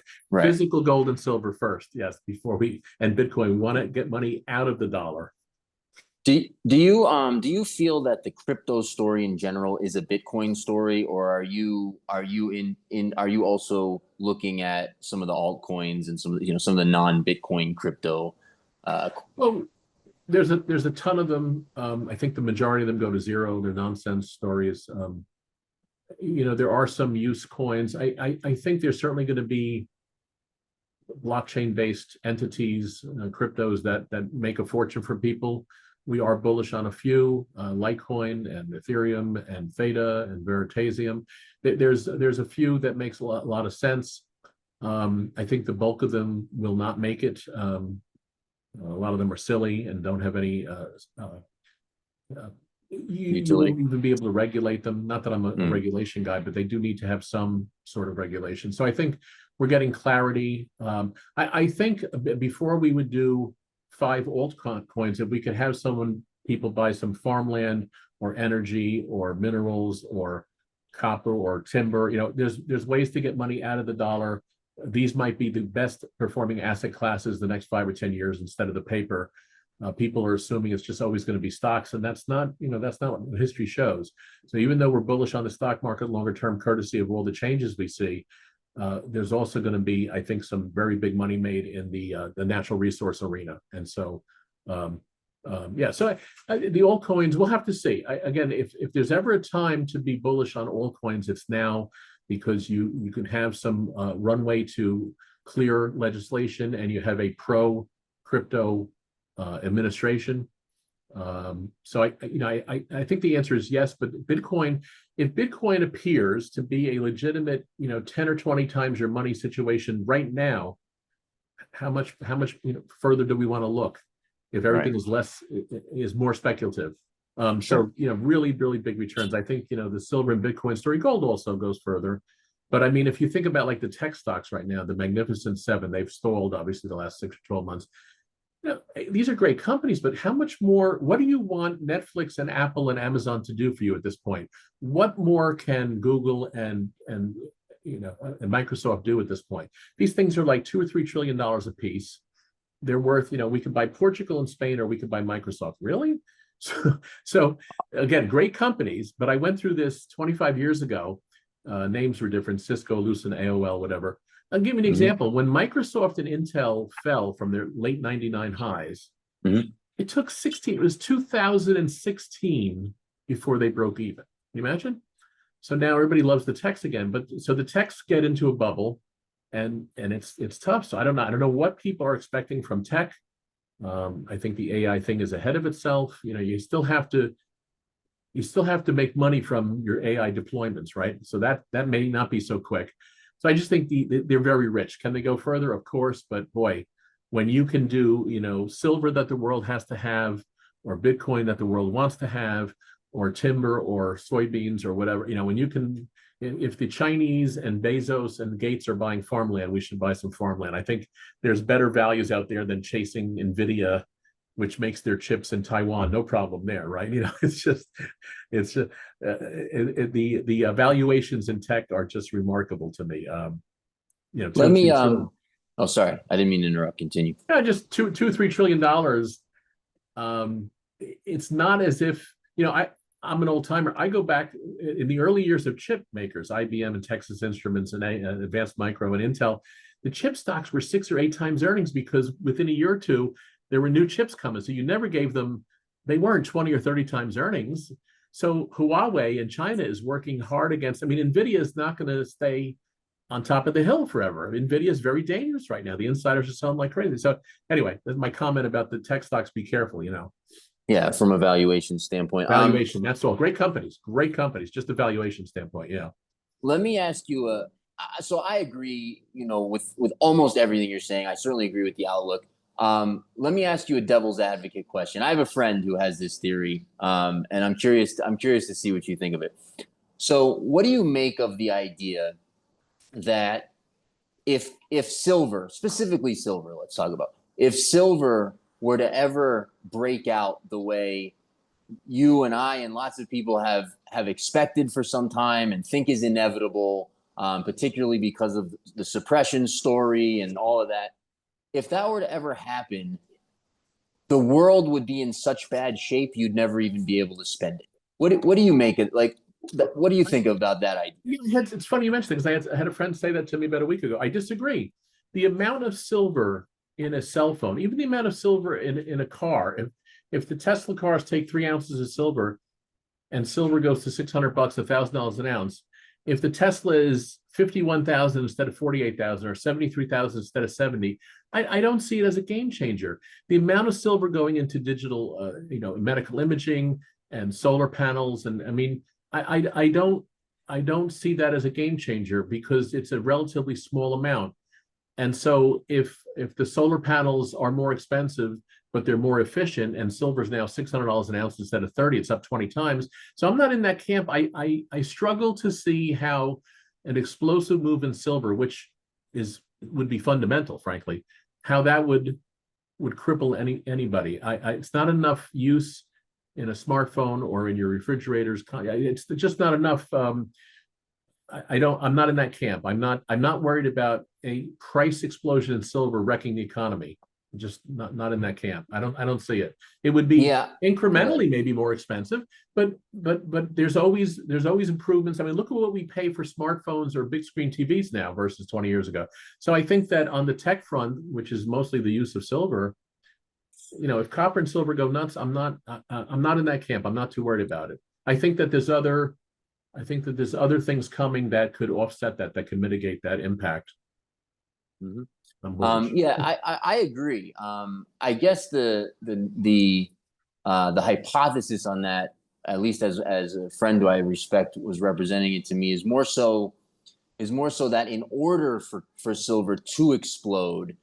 Physical gold and silver first, yes, and Bitcoin. We want to get money out of the dollar. Do you feel that the crypto story in general is a Bitcoin story, or are you also looking at some of the altcoins and some of the non-Bitcoin crypto? Well, there's a ton of them. I think the majority of them go to zero. They're nonsense stories. There are some use coins. I think there's certainly going to be blockchain-based entities, cryptos that make a fortune for people. We are bullish on a few, Litecoin and Ethereum and Theta and Veritasium. There's a few that makes a lot of sense. I think the bulk of them will not make it. A lot of them are silly and don't have any you won't even be able to regulate them. Not that I'm a regulation guy, but they do need to have some sort of regulation. So I think we're getting clarity. I think before we would do 5 altcoins, if we could have people buy some farmland or energy or minerals or copper or timber, there's ways to get money out of the dollar these might be the best performing asset classes the next 5 or 10 years instead of the paper. People are assuming it's just always going to be stocks, and that's not what history shows. So even though we're bullish on the stock market longer term, courtesy of all the changes we see, there's also going to be, I think, some very big money made in the natural resource arena. And so, yeah. So the altcoins, we'll have to see. Again, if there's ever a time to be bullish on altcoins, it's now, because you can have some runway to clear legislation, and you have a pro crypto administration. So I think the answer is yes, but Bitcoin, if Bitcoin appears to be a legitimate, 10 or 20 times your money situation right now, how much further do we want to look if everything is more speculative? So really, really big returns. I think the silver and Bitcoin story. Gold also goes further, but I mean, if you think about like the tech stocks right now, the Magnificent Seven, they've stalled obviously the last 6 or 12 months. These are great companies, but how much more? What do you want Netflix and Apple and Amazon to do for you at this point? What more can Google and Microsoft do at this point? These things are like $2 or $3 trillion a piece. They're worth, we could buy Portugal and Spain, or we could buy Microsoft. Really? So again, great companies. But I went through this 25 years ago. Names were different: Cisco, Lucent, AOL, whatever. I'll give you an example. When Microsoft and Intel fell from their late 99 highs, it took it was 2016 before they broke even. Can you imagine? So now everybody loves the techs again, but so the techs get into a bubble, and it's tough. So I don't know what people are expecting from tech. I think the AI thing is ahead of itself. You still have to make money from your AI deployments, right? So that may not be so quick. So I just think they're very rich. Can they go further? Of course, but boy, when you can do, silver that the world has to have, or Bitcoin that the world wants to have, or timber or soybeans or whatever, when you can, if the Chinese and Bezos and Gates are buying farmland, we should buy some farmland. I think there's better values out there than chasing NVIDIA, which makes their chips in Taiwan. No problem there, right? The valuations in tech are just remarkable to me. Let me. Oh, sorry, I didn't mean to interrupt. Continue. Yeah, just $2 or $3 trillion. It's not as if I'm an old timer. I go back in the early years of chip makers, IBM and Texas Instruments and Advanced Micro and Intel. The chip stocks were 6 or 8 times earnings, because within a year or two, there were new chips coming. So you never gave them, they weren't 20 or 30 times earnings. So Huawei in China is working hard against, NVIDIA is not going to stay on top of the hill forever. NVIDIA is very dangerous right now. The insiders are selling like crazy. So anyway, that's my comment about the tech stocks. Be careful, Yeah, from a valuation standpoint. Valuation, that's all. Great companies, just a valuation standpoint, yeah. Let me ask you, so I agree, with almost everything you're saying. I certainly agree with the outlook. Let me ask you a devil's advocate question. I have a friend who has this theory, and I'm curious to see what you think of it. So what do you make of the idea that if silver, specifically silver, let's talk about, if silver were to ever break out the way you and I and lots of people have expected for some time and think is inevitable, particularly because of the suppression story and all of that, if that were to ever happen, the world would be in such bad shape you'd never even be able to spend it. What do you make it like? What do you think about that idea? It's funny you mentioned it, because I had a friend say that to me about a week ago. I disagree. The amount of silver in a cell phone, even the amount of silver in a car, if the Tesla cars take 3 ounces of silver and silver goes to $600, $1,000 an ounce, if the Tesla is 51,000 instead of 48,000 or 73,000 instead of 70, I don't see it as a game changer. The amount of silver going into digital, medical imaging and solar panels, and I don't see that as a game changer, because it's a relatively small amount. And so if the solar panels are more expensive, but they're more efficient, and silver is now $600 an ounce instead of 30, it's up 20 times. So I'm not in that camp. I struggle to see how an explosive move in silver, which would be fundamental, frankly, how that would cripple anybody. It's not enough use in a smartphone or in your refrigerators. It's just not enough I'm not in that camp. I'm not worried about a price explosion in silver wrecking the economy. Just not in that camp. I don't see it. It would be Yeah. incrementally maybe more expensive, but there's always improvements. I mean, look at what we pay for smartphones or big screen TVs now versus 20 years ago. So I think that on the tech front, which is mostly the use of silver, if copper and silver go nuts, I'm not in that camp. I'm not too worried about it. I think that there's other things coming that could offset that can mitigate that impact. Mm-hmm. Yeah, I agree. I guess the hypothesis on that, at least as a friend who I respect was representing it to me, is more so that in order for silver to explode,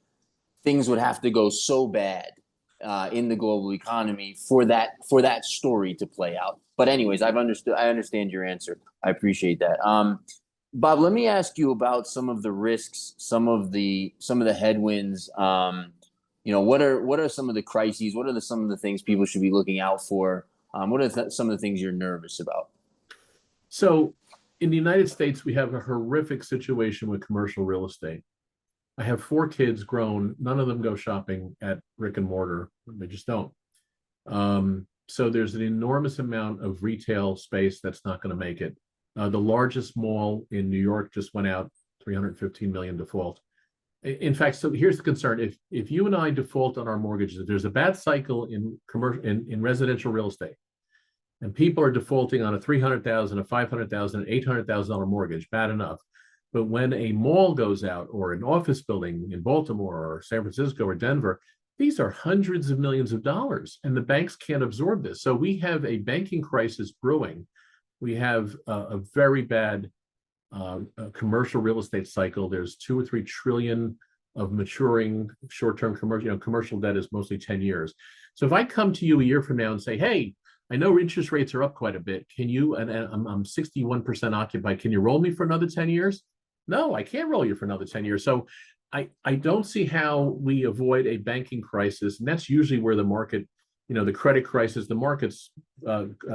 things would have to go so bad in the global economy for that story to play out. But anyways, I understand your answer. I appreciate that. Bob, let me ask you about some of the risks, some of the headwinds. What are some of the crises? What are some of the things people should be looking out for? What are some of the things you're nervous about? So, in the United States, we have a horrific situation with commercial real estate. I have 4 kids grown. None of them go shopping at brick and mortar. They just don't. So there's an enormous amount of retail space that's not going to make it. The largest mall in New York just went out, 315 million default. In fact, so here's the concern: if you and I default on our mortgages, if there's a bad cycle in residential real estate, and people are defaulting on a $300,000, a $500,000, $800,000 mortgage, bad enough. But when a mall goes out, or an office building in Baltimore or San Francisco or Denver, these are hundreds of millions of dollars, and the banks can't absorb this. So we have a banking crisis brewing. We have a very bad commercial real estate cycle. There's 2 or 3 trillion of maturing short-term commercial debt is mostly 10 years. So if I come to you a year from now and say, hey, I know interest rates are up quite a bit. Can you, and I'm 61% occupied, can you roll me for another 10 years? No, I can't roll you for another 10 years. So I don't see how we avoid a banking crisis. And that's usually where the market, the credit crisis, the market's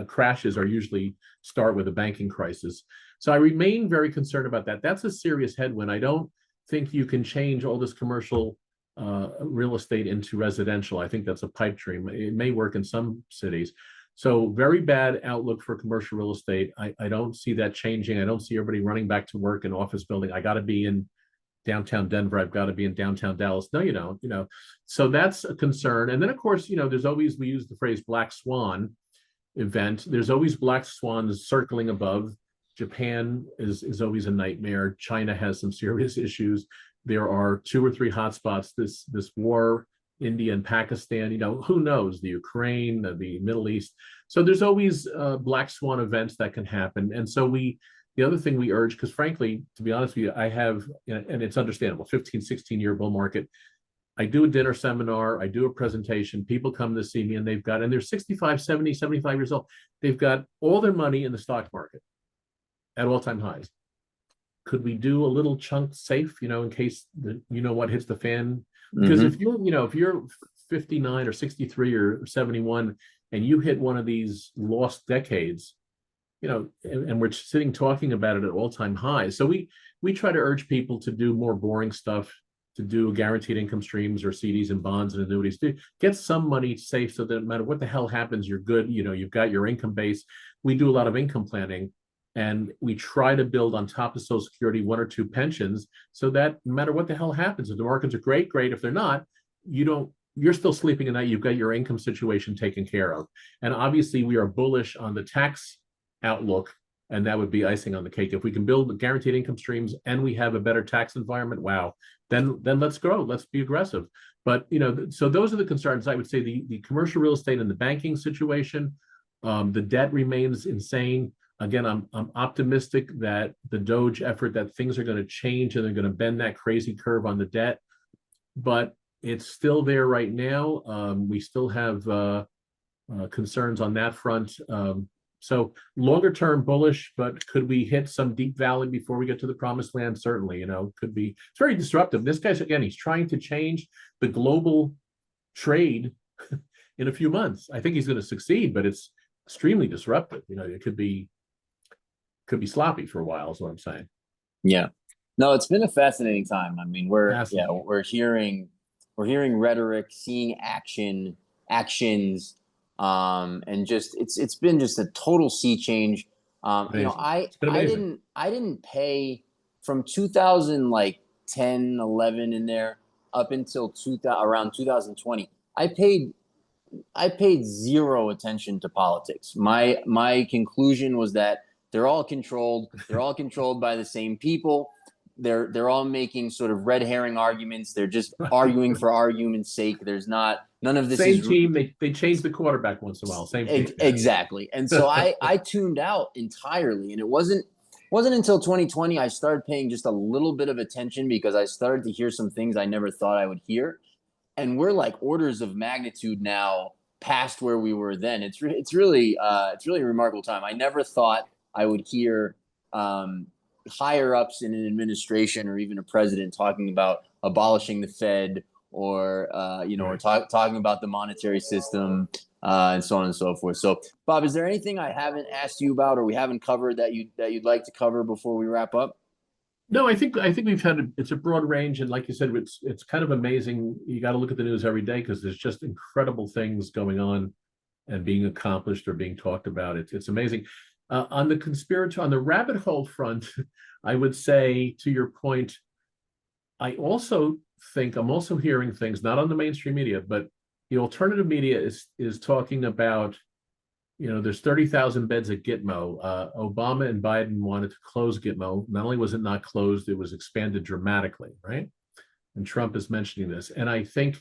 crashes are usually start with a banking crisis. So I remain very concerned about that. That's a serious headwind. I don't think you can change all this commercial real estate into residential. I think that's a pipe dream. It may work in some cities. So very bad outlook for commercial real estate. I don't see that changing. I don't see everybody running back to work in office building. I got to be in downtown Denver. I've got to be in downtown Dallas. No, you don't, So that's a concern. And then, of course, there's always, we use the phrase black swan event. There's always black swans circling above. Japan is always a nightmare. China has some serious issues. There are 2 or 3 hotspots. This war, India and Pakistan, who knows, the Ukraine, the Middle East. So there's always black swan events that can happen. And so the other thing we urge, because frankly, to be honest with you, I have, and it's understandable, 15, 16-year bull market. I do a dinner seminar, I do a presentation, people come to see me and they're 65, 70, 75 years old. They've got all their money in the stock market at all-time highs. Could we do a little chunk safe, in case what hits the fan? Because if you're 59 or 63 or 71 and you hit one of these lost decades, and we're sitting talking about it at all-time highs. So we try to urge people to do more boring stuff, to do guaranteed income streams or CDs and bonds and annuities, to get some money safe so that no matter what the hell happens, you're good. You've got your income base. We do a lot of income planning, and we try to build on top of Social Security 1 or 2 pensions so that no matter what the hell happens, if the markets are great. If they're not, you're still sleeping at night. You've got your income situation taken care of. And obviously we are bullish on the tax outlook, and that would be icing on the cake. If we can build guaranteed income streams and we have a better tax environment, wow, then let's grow. Let's be aggressive. But so those are the concerns. I would say the commercial real estate and the banking situation, the debt remains insane. Again, I'm optimistic that the Doge effort, that things are going to change and they're going to bend that crazy curve on the debt, but it's still there right now. We still have concerns on that front. So longer term bullish, but could we hit some deep valley before we get to the promised land? Certainly, could be. It's very disruptive. This guy's, again, he's trying to change the global trade in a few months. I think he's going to succeed, but it's extremely disruptive. It could be could be sloppy for a while, is what I'm saying. Yeah. No, it's been a fascinating time. I mean, Fascinating. we're hearing rhetoric, seeing actions, and just it's been just a total sea change. Amazing. I It's been amazing. I didn't pay from 2000 like 10, 11 in there up until around 2020. I paid zero attention to politics. My conclusion was that they're all controlled. They're all controlled by the same people. They're all making sort of red herring arguments. They're just arguing for argument's sake. There's not none of this Same is team. They change the quarterback once in a while. Same team. exactly. And so I tuned out entirely, and it wasn't until 2020 I started paying just a little bit of attention because I started to hear some things I never thought I would hear, and we're like orders of magnitude now past where we were then. It's really a remarkable time. I never thought I would hear higher ups in an administration or even a president talking about abolishing the Fed or or talking about the monetary system and so on and so forth. So, Bob, is there anything I haven't asked you about or we haven't covered that you'd like to cover before we wrap up? No, I think we've had it's a broad range, and like you said, it's kind of amazing. You got to look at the news every day because there's just incredible things going on and being accomplished or being talked about. It's amazing. On the rabbit hole front, I would say to your point, I also think I'm also hearing things not on the mainstream media, but the alternative media is talking about, there's 30,000 beds at Gitmo. Obama and Biden wanted to close Gitmo. Not only was it not closed, it was expanded dramatically, right? And Trump is mentioning this. And I think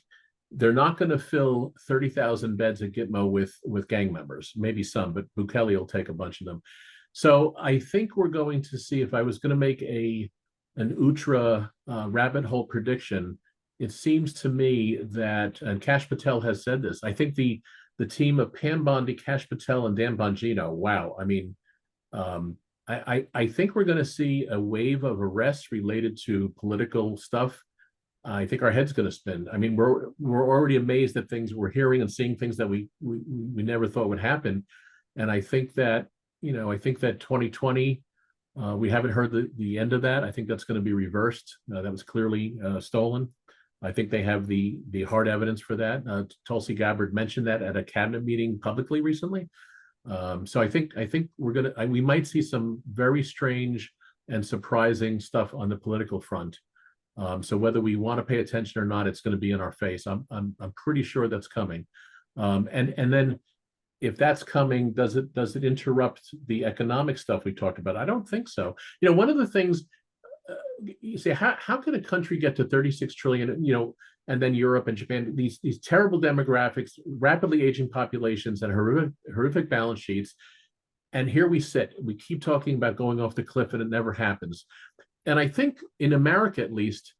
they're not going to fill 30,000 beds at Gitmo with gang members, maybe some, but Bukele will take a bunch of them. So I think we're going to see, if I was going to make an ultra rabbit hole prediction, it seems to me that, and Kash Patel has said this, I think the team of Pam Bondi, Kash Patel, and Dan Bongino, wow. I mean, I think we're going to see a wave of arrests related to political stuff. I think our head's going to spin. I mean, we're already amazed at things we're hearing and seeing things that we never thought would happen. And I think that 2020, we haven't heard the end of that. I think that's going to be reversed. That was clearly stolen. I think they have the hard evidence for that. Tulsi Gabbard mentioned that at a cabinet meeting publicly recently. So I think we might see some very strange and surprising stuff on the political front. So whether we want to pay attention or not, it's going to be in our face. I'm pretty sure that's coming. And then if that's coming, does it interrupt the economic stuff we talked about? I don't think so. One of the things. You say, how could a country get to 36 trillion, and then Europe and Japan, these terrible demographics, rapidly aging populations, and horrific balance sheets. And here we sit, we keep talking about going off the cliff and it never happens. And I think in America, at least,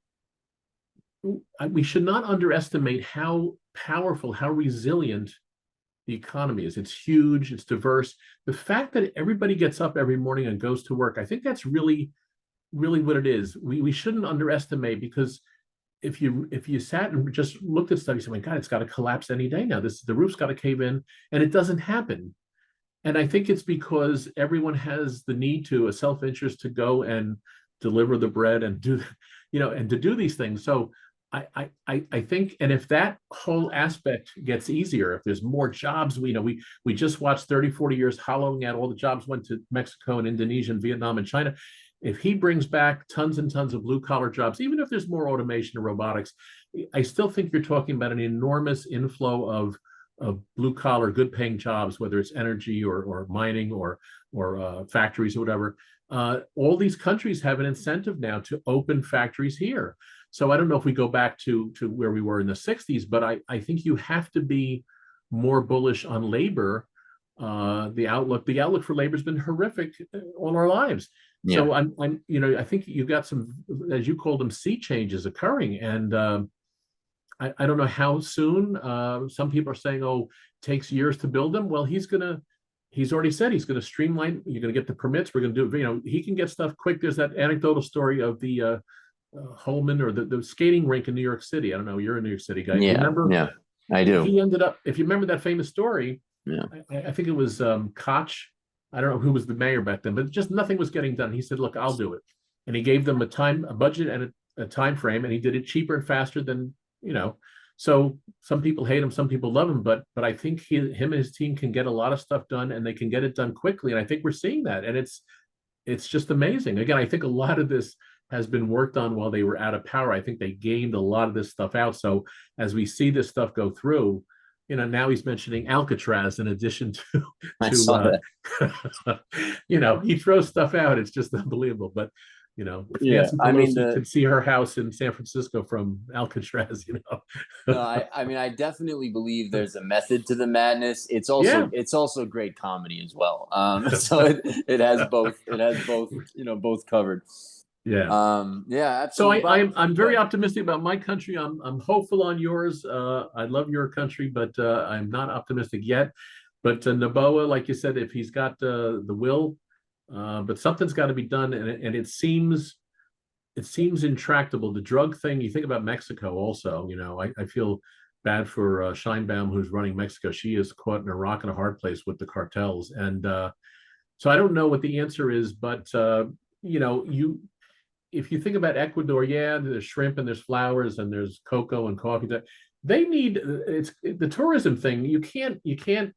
we should not underestimate how powerful, how resilient the economy is. It's huge, it's diverse. The fact that everybody gets up every morning and goes to work, I think that's really what it is. We shouldn't underestimate, because if you sat and just looked at stuff, you say, my God, it's got to collapse any day now. The roof's got to cave in, and it doesn't happen. And I think it's because everyone has the need to, a self-interest, to go and deliver the bread and do, and to do these things. So I think, and if that whole aspect gets easier, if there's more jobs, we just watched 30, 40 years hollowing out, all the jobs went to Mexico and Indonesia and Vietnam and China. If he brings back tons and tons of blue collar jobs, even if there's more automation and robotics, I still think you're talking about an enormous inflow of blue collar, good paying jobs, whether it's energy or mining or factories or whatever. All these countries have an incentive now to open factories here. So I don't know if we go back to where we were in the 60s, but I think you have to be more bullish on labor. The outlook for labor has been horrific all our lives. Yeah. So I think you've got some, as you call them, sea changes occurring, and I don't know how soon. Some people are saying, "Oh, it takes years to build them." Well, he's already said he's going to streamline. You're going to get the permits. We're going to do it. He can get stuff quick. There's that anecdotal story of the Holman, or the skating rink in New York City. I don't know. You're a New York City guy. Yeah, remember? Yeah, I do. He ended up, if you remember that famous story. Yeah. I think it was Koch. I don't know who was the mayor back then, but just nothing was getting done. He said, "Look, I'll do it," and he gave them a budget, and a time frame, and he did it cheaper and faster than you know. So some people hate him, some people love him, but I think him and his team can get a lot of stuff done, and they can get it done quickly. And I think we're seeing that, and it's just amazing. Again, I think a lot of this has been worked on while they were out of power. I think they gamed a lot of this stuff out. So as we see this stuff go through, now he's mentioning Alcatraz in addition to I saw that. he throws stuff out. It's just unbelievable. But Yeah, Nancy I mean Pelosi can see her house in San Francisco from Alcatraz. no, I mean, I definitely believe there's a method to the madness. It's Yeah. also great comedy as well. So it has both. It has both. Both covered. Yeah. Yeah, So absolutely. I'm very optimistic about my country. I'm hopeful on yours. I love your country, but I'm not optimistic yet. But Noboa, like you said, if he's got the will, but something's got to be done, and it seems intractable. The drug thing. You think about Mexico, also. I feel bad for Scheinbaum, who's running Mexico. She is caught in a rock and a hard place with the cartels, and so I don't know what the answer is, but if you think about Ecuador, yeah, there's shrimp and there's flowers and there's cocoa and coffee. That they need it's the tourism thing. You can't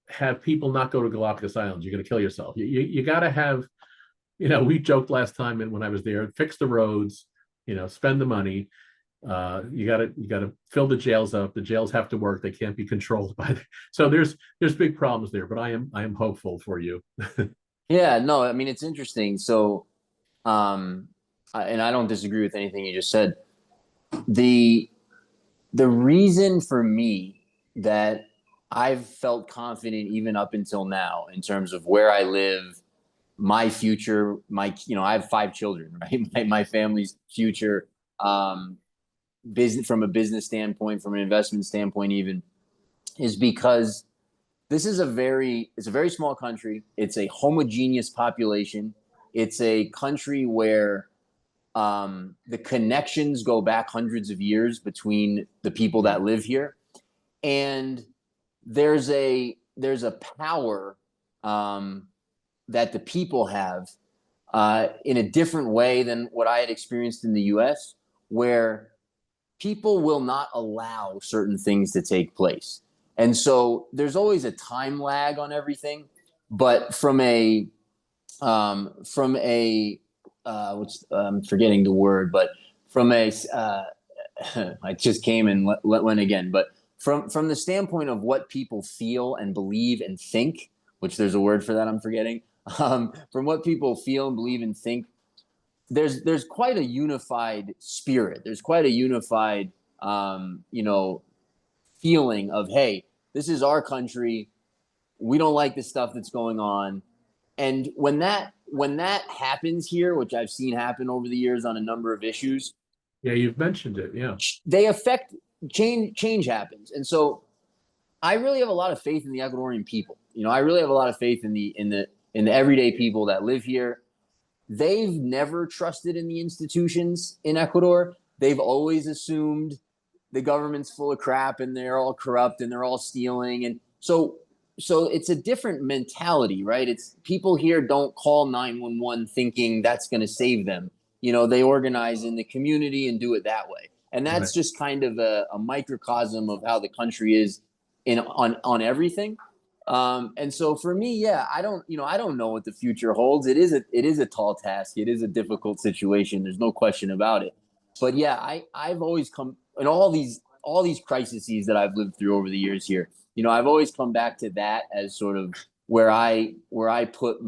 have people not go to Galapagos Islands. You're going to kill yourself. You got to have, we joked last time and when I was there, fix the roads, spend the money. You gotta fill the jails up. The jails have to work. They can't be controlled by so there's big problems there, but I am hopeful for you. Yeah, no, I mean, it's interesting. So, and I don't disagree with anything you just said. The reason for me that I've felt confident even up until now in terms of where I live, my future, I have 5 children, right? My family's future, business, from a business standpoint, from an investment standpoint, even, is because it's a very small country. It's a homogeneous population. It's a country where the connections go back hundreds of years between the people that live here, and there's a power that the people have in a different way than what I had experienced in the U.S., where people will not allow certain things to take place, and so there's always a time lag on everything. But from a what's I'm forgetting the word, but from a I just came and went again. But from the standpoint of what people feel and believe and think, which there's a word for that I'm forgetting. From what people feel and believe and think, there's quite a unified spirit. There's quite a unified feeling of, hey, this is our country. We don't like the stuff that's going on. And when that happens here, which I've seen happen over the years on a number of issues, Yeah, you've mentioned it. Yeah. they affect change happens. And so I really have a lot of faith in the Ecuadorian people. I really have a lot of faith in the everyday people that live here. They've never trusted in the institutions in Ecuador. They've always assumed the government's full of crap and they're all corrupt and they're all stealing. And so it's a different mentality, right? It's people here don't call 911 thinking that's going to save them. They organize in the community and do it that way. And that's Right. just kind of a microcosm of how the country is on everything. And so for me, yeah, I don't know what the future holds. It is a tall task. It is a difficult situation. There's no question about it. But yeah, I've always come in all these crises that I've lived through over the years here. I've always come back to that as sort of where I put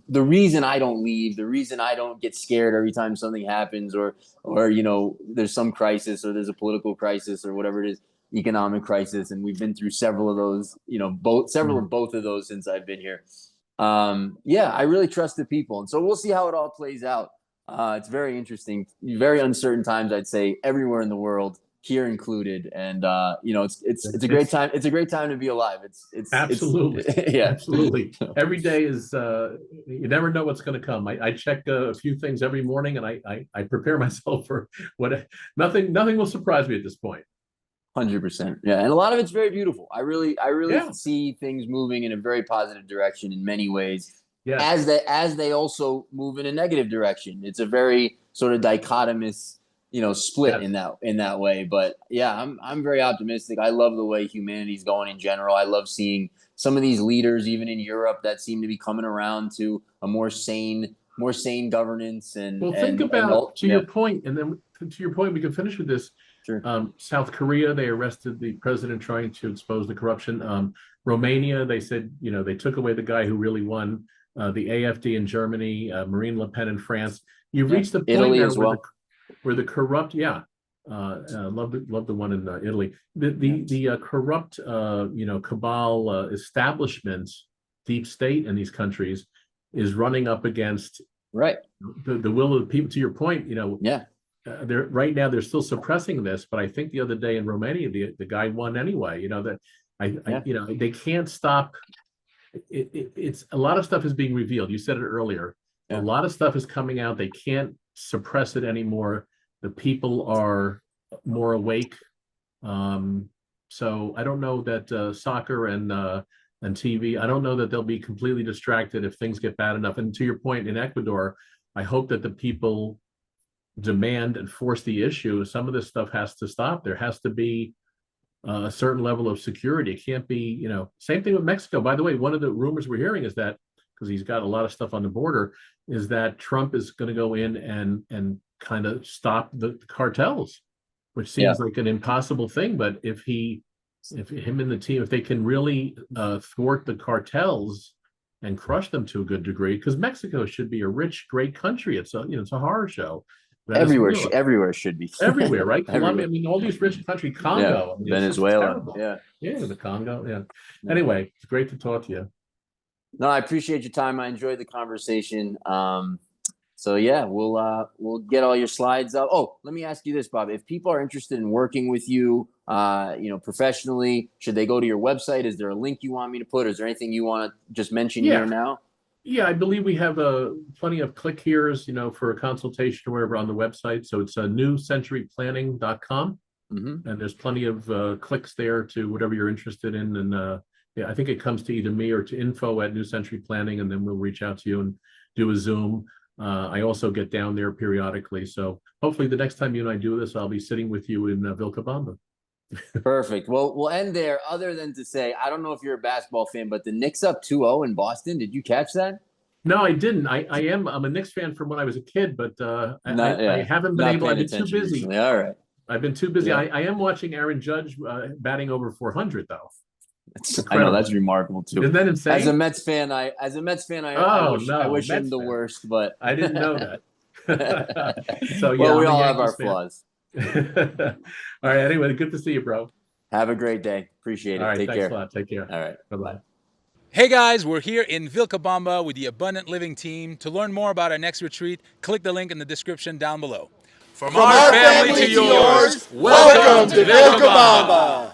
the reason I don't leave, the reason I don't get scared every time something happens, or there's some crisis, or there's a political crisis, or whatever it is, economic crisis, and we've been through several of those, several of both of those since I've been here. Yeah, I really trust the people, and so we'll see how it all plays out. It's very interesting, very uncertain times, I'd say, everywhere in the world, here included, and it's a great time. It's a great time to be alive. It's Absolutely. yeah, Absolutely. Every day is you never know what's going to come. I check a few things every morning, and I prepare myself for what. Nothing will surprise me at this point. 100%. Yeah, and a lot of it's very beautiful. I really Yeah. see things moving in a very positive direction in many ways. Yes. As they also move in a negative direction. It's a very sort of dichotomous, split Yes. in that way. But yeah, I'm very optimistic. I love the way humanity's going in general. I love seeing some of these leaders, even in Europe, that seem to be coming around to a more sane governance Well, think about, to yeah, your point, and then to your point, we can finish with this. sure. South Korea, they arrested the president trying to expose the corruption. Romania, they said, they took away the guy who really won. The AfD in Germany, Marine Le Pen in France. You've reached the point Italy now as well. where the corrupt, love the one in Italy. The corrupt, cabal establishment, deep state in these countries is running up against Right. the will of the people. To your point, Yeah. they're right now they're still suppressing this, but I think the other day in Romania, the guy won anyway. They can't stop. It's a lot of stuff is being revealed. You said it earlier. Yeah. A lot of stuff is coming out. They can't suppress it anymore. The people are more awake. So I don't know that soccer and TV, I don't know that they'll be completely distracted if things get bad enough. And to your point, in Ecuador, I hope that the people demand and force the issue. Some of this stuff has to stop. There has to be a certain level of security. It can't be, same thing with Mexico. By the way, one of the rumors we're hearing is that, because he's got a lot of stuff on the border, is that Trump is going to go in and kind of stop the cartels, which seems like an impossible thing. But if him and the team, if they can really thwart the cartels and crush them to a good degree, because Mexico should be a rich, great country. It's a horror show. Everywhere should be. Everywhere, right? Colombia, Everywhere. I mean, all these rich countries, Congo, Yeah. Venezuela. The Congo. Yeah. Anyway, it's great to talk to you. No, I appreciate your time. I enjoyed the conversation. So yeah, we'll get all your slides up. Oh, let me ask you this, Bob. If people are interested in working with you, professionally, should they go to your website? Is there a link you want me to put? Is there anything you want to just mention here now? Yeah, I believe we have plenty of click here's, for a consultation or wherever on the website. So it's newcenturyplanning.com. Mm-hmm. And there's plenty of clicks there to whatever you're interested in. And I think it comes to either me or to info@newcenturyplanning, and then we'll reach out to you and do a Zoom. I also get down there periodically. So hopefully the next time you and I do this, I'll be sitting with you in Vilcabamba. Perfect. Well, we'll end there, other than to say, I don't know if you're a basketball fan, but the Knicks up 2-0 in Boston. Did you catch that? No, I didn't. I'm a Knicks fan from when I was a kid, but I haven't been able. I've been too busy. Recently. All right. I've been too busy. Yeah. I am watching Aaron Judge batting over 400 though. I know, that's remarkable too. Isn't that insane? As a Mets fan, I wish him the worst, but I didn't know that. So well, we all have our flaws. All right. Anyway, good to see you, bro. Have a great day. Appreciate it. All right. Take care. Thanks a lot. Take care. All right. Bye-bye. Hey guys, we're here in Vilcabamba with the Abundant Living team. To learn more about our next retreat, click the link in the description down below. From our family to yours, welcome to Vilcabamba.